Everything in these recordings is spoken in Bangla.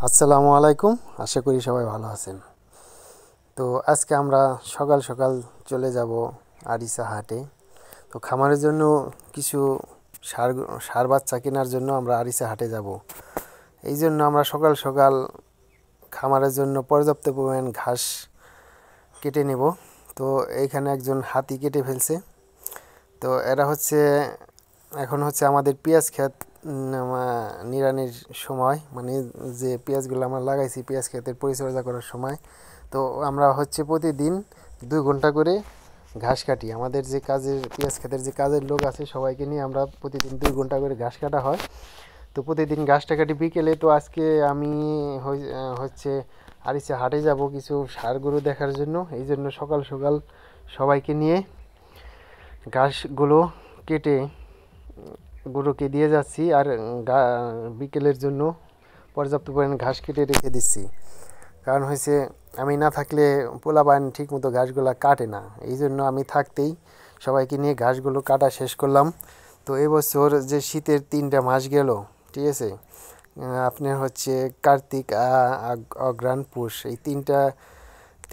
আসসালামু আলাইকুম। আশা করি সবাই ভালো আছেন। তো আজকে আমরা সকাল সকাল চলে যাব আরিচা হাটে। তো খামারের জন্য কিছু সার সার বাচ্চা কেনার জন্য আমরা আরিচা হাটে যাব। এই জন্য আমরা সকাল সকাল খামারের জন্য পর্যাপ্ত পরিমাণ ঘাস কেটে নেব। তো এইখানে একজন হাতি কেটে ফেলছে। তো এরা এখন আমাদের পেঁয়াজ ক্ষেত নিড়ানির সময়, মানে যে পেঁয়াজগুলো আমরা লাগাইছি পেঁয়াজ ক্ষেতের পরিচর্যা করার সময়। তো আমরা প্রতিদিন 2 ঘন্টা করে ঘাস কাটি। আমাদের যে কাজের পেঁয়াজ ক্ষেতের যে কাজের লোক আছে সবাইকে নিয়ে আমরা প্রতিদিন 2 ঘন্টা করে ঘাস কাটা হয়। তো প্রতিদিন ঘাসটা কাটি বিকেলে। তো আজকে আমি আরিচা হাটে যাব কিছু ষাঁড় গরু দেখার জন্য। এই জন্য সকাল সকাল সবাইকে নিয়ে ঘাসগুলো কেটে গরুকে দিয়ে যাচ্ছি, আর বিকেলের জন্য পর্যাপ্ত পরিমাণ ঘাস কেটে রেখে দিচ্ছি। কারণ আমি না থাকলে পোলাপান ঠিক মতো ঘাসগুলো কাটে না। এই জন্য আমি থাকতেই সবাইকে নিয়ে ঘাসগুলো কাটা শেষ করলাম। তো এবছর যে শীতের 3টা মাস গেল, ঠিক আছে, আপনার কার্তিক, অগ্রহায়ণ, পৌষ, এই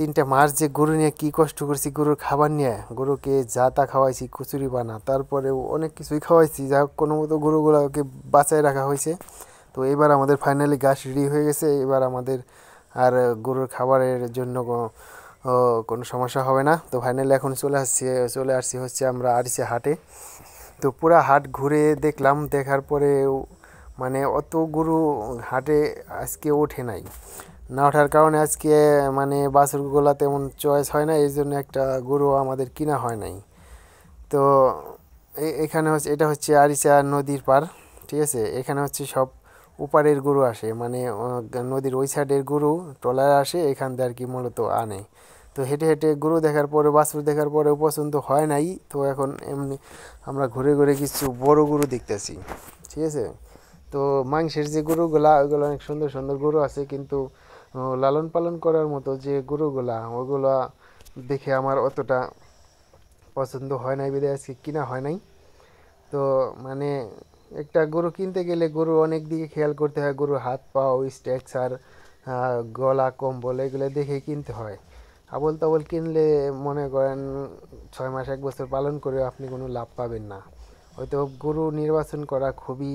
তিনটা মাস যে গরু নিয়ে কী কষ্ট করছি, গরুর খাবার নিয়ে গরুকে যা তা খাওয়াইছি, কচুরি বানা, তারপরেও অনেক কিছুই খাওয়াইছি। যা হোক কোনো মতো গরুগুলোকে বাঁচায় রাখা হয়েছে। তো এবার আমাদের ফাইনালি ঘাস রেডি হয়ে গেছে। এবার আমাদের আর গরুর খাবারের জন্য কোনো সমস্যা হবে না। তো ফাইনালি এখন চলে আসছি আমরা আরিচা হাটে। তো পুরা হাট ঘুরে দেখলাম, দেখার পরে মানে অত গরু হাটে আজকে ওঠে নাই। না ওঠার কারণে আজকে মানে বাছুরগুলো তেমন চয়েস হয় না, এই জন্য একটা গরু আমাদের কিনা হয় নাই। তো এখানে এটা আরিচা নদীর পার, ঠিক আছে। এখানে সব উপারের গরু আসে, মানে নদীর ওই সাইডের গরু ট্রলার আসে, এখান দিয়ে আর কি মূলত আনে। তো হেঁটে হেঁটে গরু দেখার পরে, বাছুর দেখার পরেও পছন্দ হয় নাই। তো এখন এমনি আমরা ঘুরে ঘুরে কিছু বড় গরু দেখতেছি, ঠিক আছে। তো মাংসের যে গরুগুলা, ওইগুলো অনেক সুন্দর সুন্দর গরু আছে, কিন্তু লালন পালন করার মতো যে গরুগুলা, ওগুলা দেখে আমার অতটা পছন্দ হয় নাই, বিধায় আজকে কিনা হয় নাই। তো মানে একটা গরু কিনতে গেলে গরু অনেক দিকে খেয়াল করতে হয়। গরুর হাত পা, স্ট্রাকচার, গলা, কম্বল, এগুলো দেখে কিনতে হয়। আবল তাবল কিনলে মনে করেন 6 মাস 1 বছর পালন করে আপনি কোনো লাভ পাবেন না। হয়তো গরু নির্বাচন করা খুবই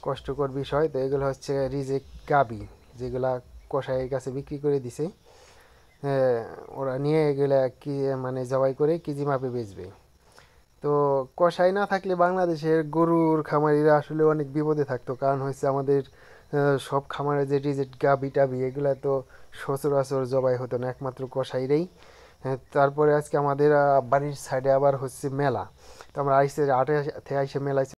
কষ্টকর বিষয়। তো এগুলো রিজেক্ট গাবি, যেগুলা কসাইয়ের কাছে বিক্রি করে দিছে। ওরা নিয়ে এগুলা কি মানে জবাই করে কেজি মাপে বেচবে। তো কসাই না থাকলে বাংলাদেশের গরুর খামারিরা আসলে অনেক বিপদে থাকতো। কারণ আমাদের সব খামারে যে রিজেক্ট গাবি টাবি, এগুলা তো সচরাচর জবাই হতো না, একমাত্র কসাইরেই। তারপরে আজকে আমাদের বাড়ির সাইডে আবার মেলা। তো আমরা আইসে আটে থেকে আইসে মেলায়